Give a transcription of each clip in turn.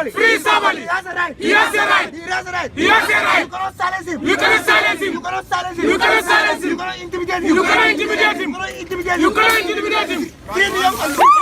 Sabally. Free Sabally. He has a right. He has a right. He has a right. He has a right. You cannot silence him. You cannot silence him. You cannot silence him. You cannot silence him. You cannot intimidate him. You cannot intimidate him. You cannot intimidate him. You cannot intimidate him. Free the young man.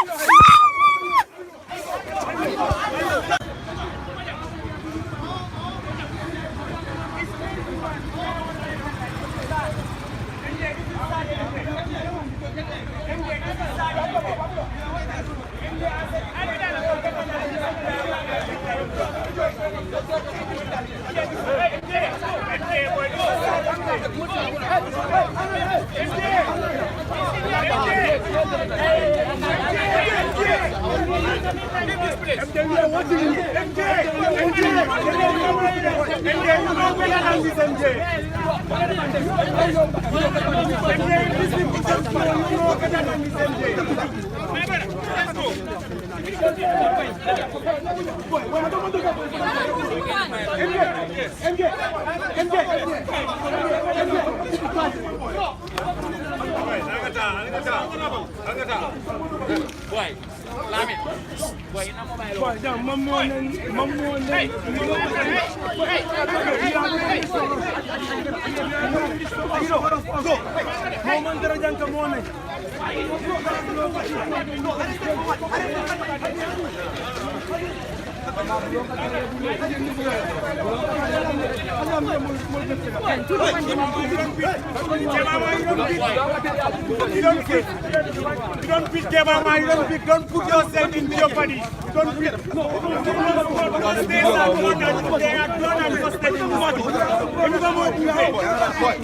Don't put yourself in jeopardy. Don't put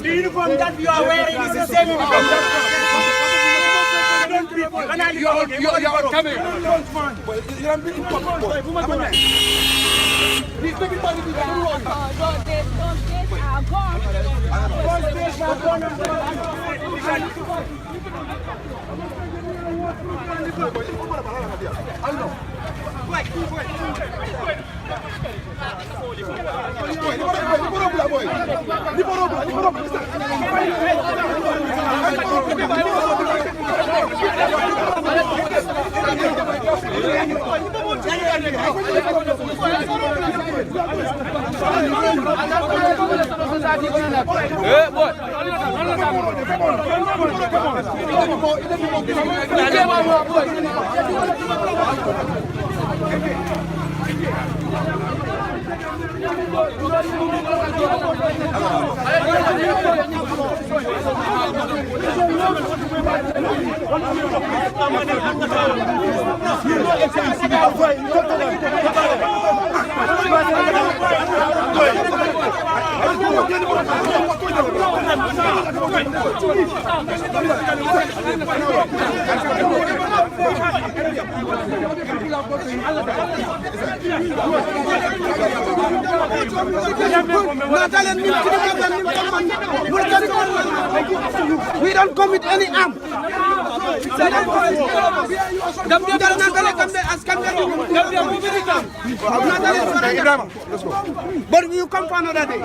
the uniform that you are wearing is the same uniform you're coming. We don't commit any harm. But you come for another day.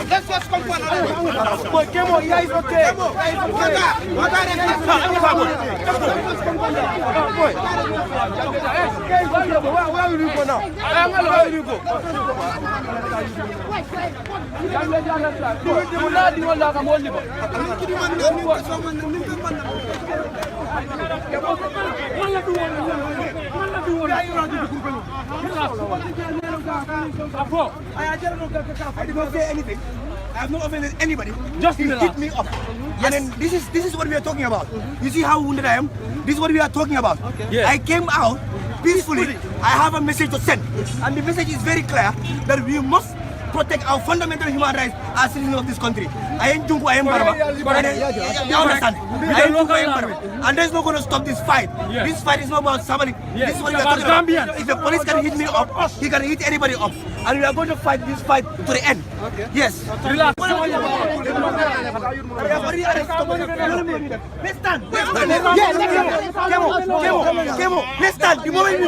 Let's just come for another day. Come on, yeah, it's okay. Where will you go now? Where will you go? I did not say anything. I have not offended anybody. Just he relax. hit me up. And then this is what we are talking about. You see how wounded I am? This is what we are talking about. Yes. I came out peacefully. I have a message to send. And the message is very clear that we must protect our fundamental human rights as citizens of this country. I ain't Junko, I am Barba. You understand? I am Junko, I am Barba. And that's not going to stop this fight. Yes. This fight is not about somebody. Yes. This is what we are About talking about. Gambians. If the police can hit me up, he can hit anybody up. And we are going to fight this fight to the end. Yes. Relax. We have already arrested somebody. Let's stand. Let's stand. Kemo. Let's stand. The moment we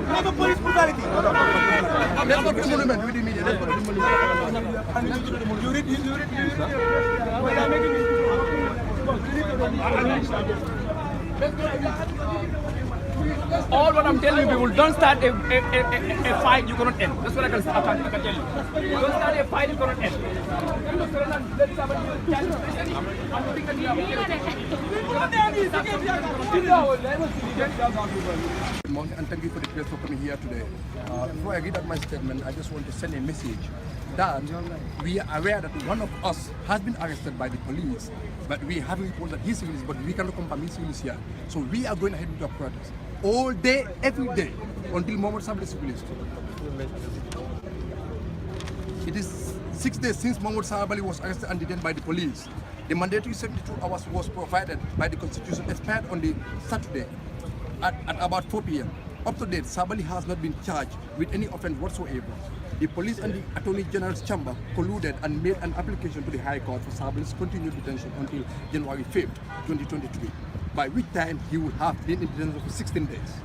have a police brutality. Let's go to the monument with the media. Let's go to the monument. You read. All what I'm telling you people, don't start a fight you cannot end. That's what I can tell you. Don't start a fight you cannot end. Good morning and thank you for the press for coming here today. Before I read out my statement, I just want to send a message that we are aware that one of us has been arrested by the police, but we haven't reported that he's civilians, but we cannot confirm he's civilians here. So we are going ahead with our protest all day, every day, until Mohammed Sabally is released. It is 6 days since Mohammed Sabally was arrested and detained by the police. The mandatory 72 hours was provided by the Constitution expired on the Saturday at about 4 p.m. Up to date, Sabally has not been charged with any offense whatsoever. The police and the Attorney General's chamber colluded and made an application to the High Court for Sabally's continued detention until January 5th, 2023, by which time he would have been in detention for 16 days.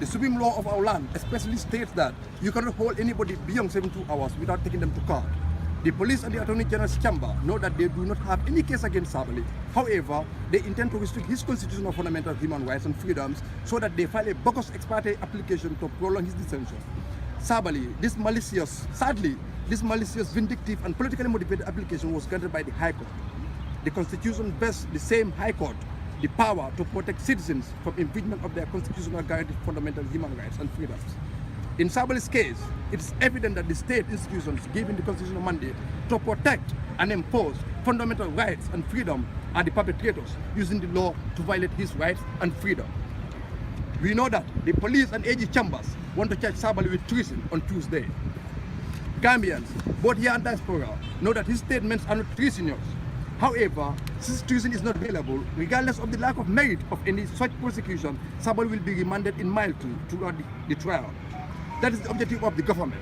The supreme law of our land especially states that you cannot hold anybody beyond 72 hours without taking them to court. The police and the Attorney General's chamber know that they do not have any case against Sabally. However, they intend to restrict his constitutional fundamental human rights and freedoms so that they file a bogus ex parte application to prolong his detention. Sadly, this malicious, vindictive and politically motivated application was granted by the High Court. The Constitution vests the same High Court the power to protect citizens from infringement of their constitutional guaranteed fundamental human rights and freedoms. In Sabally's case, it is evident that the state institutions given the constitutional mandate to protect and enforce fundamental rights and freedom are the perpetrators using the law to violate his rights and freedom. We know that the police and AG chambers want to charge Sabally with treason on Tuesday. Gambians, both here and diaspora, know that his statements are not treasonous. However, since treason is not available, regardless of the lack of merit of any such prosecution, Sabally will be remanded in Milton throughout the trial. That is the objective of the government,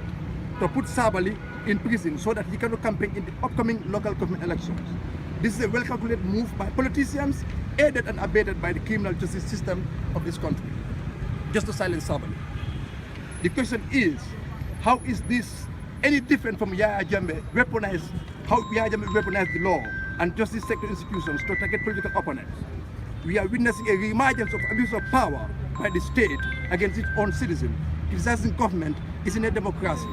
to put Sabally in prison so that he cannot campaign in the upcoming local government elections. This is a well-calculated move by politicians, aided and abetted by the criminal justice system of this country, just to silence Sabally. The question is, how is this any different from Yahya Jammeh weaponized the law and justice sector institutions to target political opponents? We are witnessing a reemergence of abuse of power by the state against its own citizens. Criticizing government is in a democracy.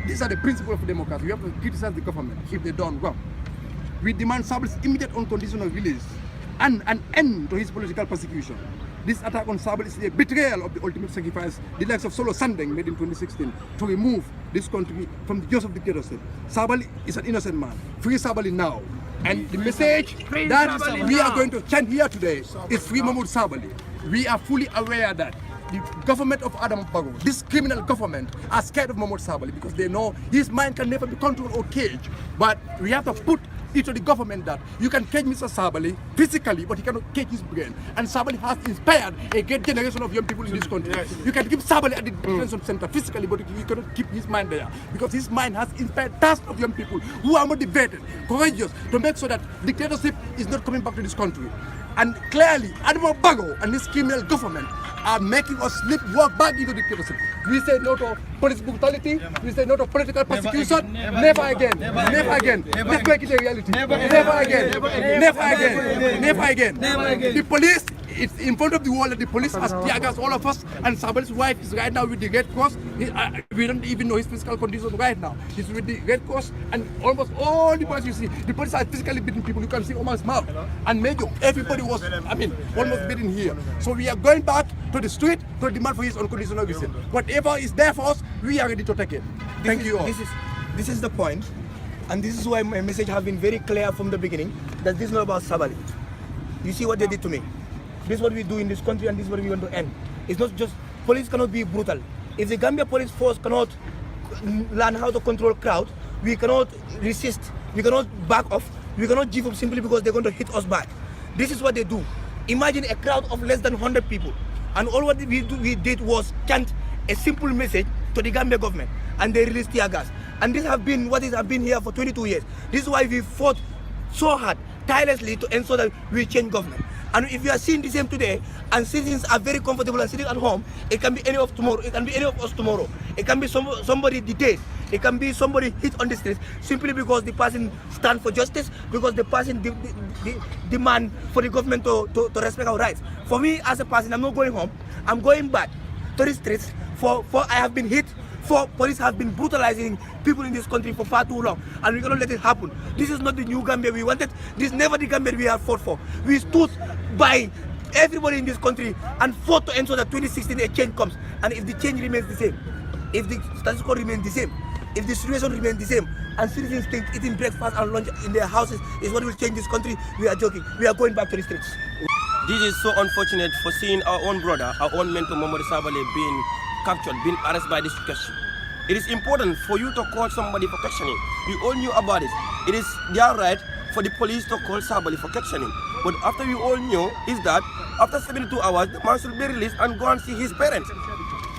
These are the principles of democracy. We have to criticize the government if they done wrong. We demand Sabally's immediate unconditional release and an end to his political persecution. This attack on Sabally is a betrayal of the ultimate sacrifice the likes of Solo Sandeng made in 2016 to remove this country from the jaws of dictatorship. Sabally is an innocent man. Free Sabally now. And the message that we are going to chant here today is free Mahmoud Sabally. We are fully aware that the government of Adam Barrow, this criminal government, are scared of Mahmoud Sabally because they know his mind can never be controlled or caged. But we have to put it to the government that you can cage Mr. Sabally physically, but he cannot cage his brain. And Sabally has inspired a great generation of young people in this country. Yes. You can keep Sabally at the detention center physically, but you cannot keep his mind there because his mind has inspired thousands of young people who are motivated, courageous, to make sure that dictatorship is not coming back to this country. And clearly, Admiral Bago and his criminal government are making us walk back into dictatorship. We say no to police brutality. We say no to political persecution. Never again. Never again. Let's make it a reality. Never again. Never again. Never again. The police, it's in front of the wall that the police has tear gas all of us, and Sabally's wife is right now with the Red Cross. We don't even know his physical condition right now. He's with the Red Cross, and almost all the police you see, the police are physically beating people. You can see Omar's mouth. And Major, everybody was, almost beaten here. So we are going back to the street to demand for his unconditional visit. Whatever is there for us, we are ready to take it. Thank you all. This is the point, and this is why my message has been very clear from the beginning, that this is not about Sabally. You see what they did to me. This is what we do in this country, and this is what we want to end. It's not just, police cannot be brutal. If the Gambia police force cannot learn how to control crowd, we cannot resist, we cannot back off, we cannot give up simply because they're going to hit us back. This is what they do. Imagine a crowd of less than 100 people, and all what we did was chant a simple message to the Gambia government, and they released tear gas. And this has been what has been here for 22 years. This is why we fought so hard, tirelessly, to ensure that we change government. And if you are seeing the same today, and citizens are very comfortable and sitting at home, it can be any of tomorrow. It can be any of us tomorrow. It can be somebody detained. It can be somebody hit on the streets simply because the person stands for justice, because the person demand for the government to respect our rights. For me as a person, I'm not going home. I'm going back to the streets. For I have been hit. For police have been brutalizing people in this country for far too long, and we cannot let it happen. This is not the new Gambia we wanted. This is never the Gambia we have fought for. We stood by everybody in this country and fought to ensure that 2016 a change comes. And if the change remains the same, if the status quo remains the same, if the situation remains the same, and citizens think eating breakfast and lunch in their houses is what will change this country, we are joking. We are going back to the streets. This is so unfortunate for seeing our own brother, our own mentor, Mohamed Sabally, being captured, being arrested by this question. It is important for you to call somebody for questioning. We all knew about it. It is their right for the police to call Sabally for questioning. But after we all knew is that after 72 hours, the man should be released and go and see his parents.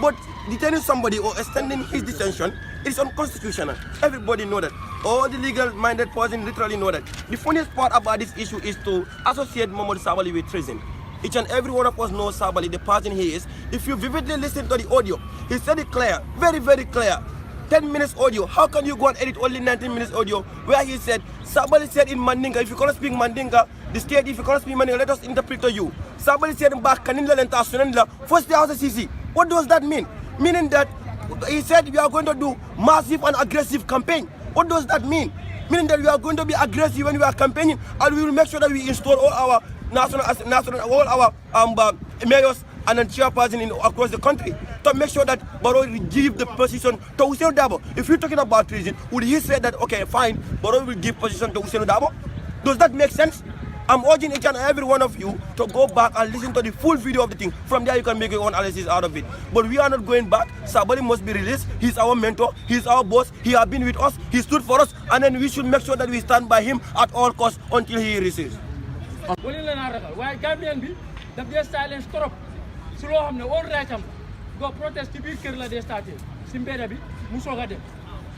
But detaining somebody or extending his detention is unconstitutional. Everybody know that. All the legal-minded person literally know that. The funniest part about this issue is to associate Mohamed Sabally with treason. Each and every one of us knows Sabally, the person he is. If you vividly listen to the audio, he said it clear, very, very clear. 10 minutes audio. How can you go and edit only 19 minutes audio where he said, Sabally said in Mandinka, if you cannot speak Mandinka, the state, if you cannot speak Mandinka, let us interpret to you. Sabally said in back, Kanindla and Tasunandla, first the house CC. What does that mean? Meaning that he said we are going to do massive and aggressive campaign. What does that mean? Meaning that we are going to be aggressive when we are campaigning, and we will make sure that we install all our all our mayors and chairpersons across the country to make sure that Barrow will give the position to Ousainou Darboe. If you're talking about treason, would he say that, okay, fine, Barrow will give position to Ousainou Darboe? Does that make sense? I'm urging each and every one of you to go back and listen to the full video of the thing. From there, you can make your own analysis out of it. But we are not going back. Sabally must be released. He's our mentor. He's our boss. He has been with us. He stood for us. And then we should make sure that we stand by him at all costs until he releases. wala la naa ragal waaye Gambien bi daf dee silence trop si loo xam ne all right am go protest ci biir kër la dee starté si mbedd bi mu soog a dem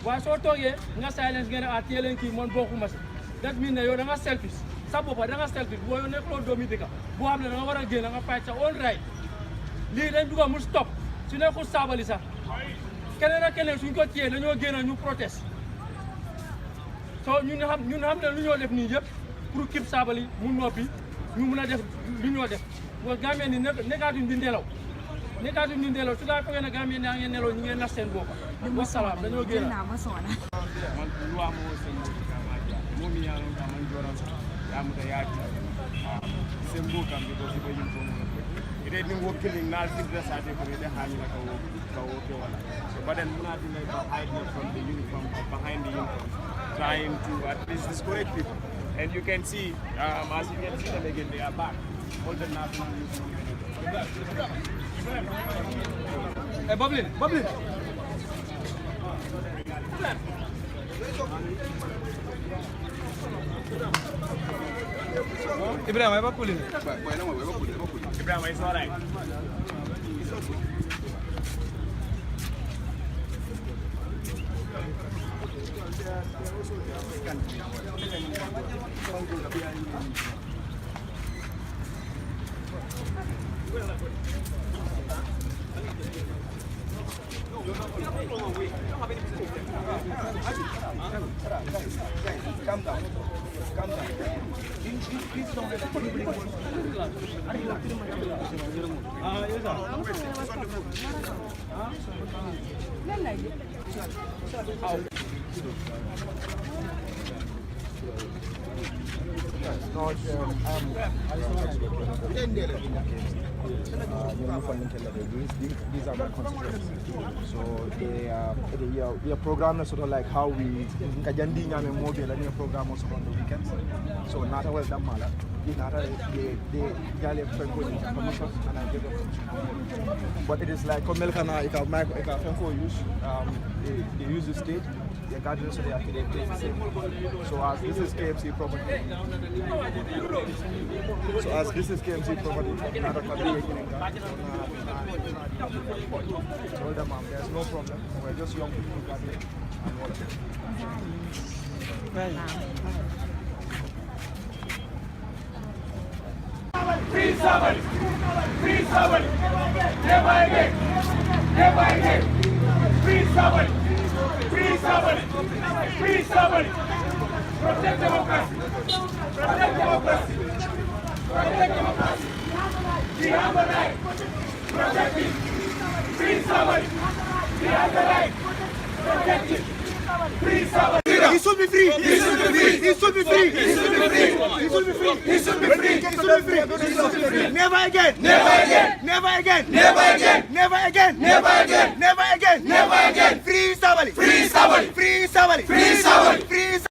waaye soo toogee nga silence ngeen a teeleen kii man bokkuma si that mean ne yow da nga selfish sa boppa da nga selfish boo yow nekkuloo doomi dëkk boo xam ne da nga war a génn nga fight sa all right lii dañ dugga mu stop su nekkul Sabally sax keneen ak keneen suñ ko téyee dañoo génn ñu protest so ñun xam ne lu ñoo def nii yëpp pour keep Sabally mu noppi ñu mun a def lu ñoo def parce que Gambien ni nekkaatuñ di nelaw su daa foogee ne Gambien yaa ngeen nelaw ñu ngeen nax seen bopp wasalaam dañoo génn man luwa mo sen mo mi ya non man joram ya mu da yaati sen bo kam bi ko ci be yim ko mo ide ni wo killing nal ci dressa de ko de haani la ko ke wala so but then muna di like hide from the uniform behind the uniform trying to at least discourage people. And you can see, as you can see them again, they are back. All the national Hey, Bubbly. Ibrahim, I'm pulling. Ibrahim, it's all right. Calm down. Calm down. Please don't let anybody go. These are my constituents. So they are programmed sort of like how we Kajandi Nyame mobile and program also on the weekends. So not always that matter. They gale commission and I give them commission. But it is like Melkana if I use they use the stage. The guardians of the academy play the same. So as this is KMC property, another country told them there's no problem. We're just young people who got it and what. Free Sabally! Free Sabally! Never again! Never again! Free Sabally! Free Sabally! Free Sabally! Protect democracy! Protect democracy! Protect democracy! We have a right! Protect it! Free Sabally! We have a right! Protect it! Free Sabally! He should be free! He should be free! He should be free! He should be free! He should be free! He should be free! He should be free! Never again! Never again! Never again! Never again! Never again! Never again! Never again! Never again! Free Sabally! Free Sabally! Free Sabally! Free Sabally! Free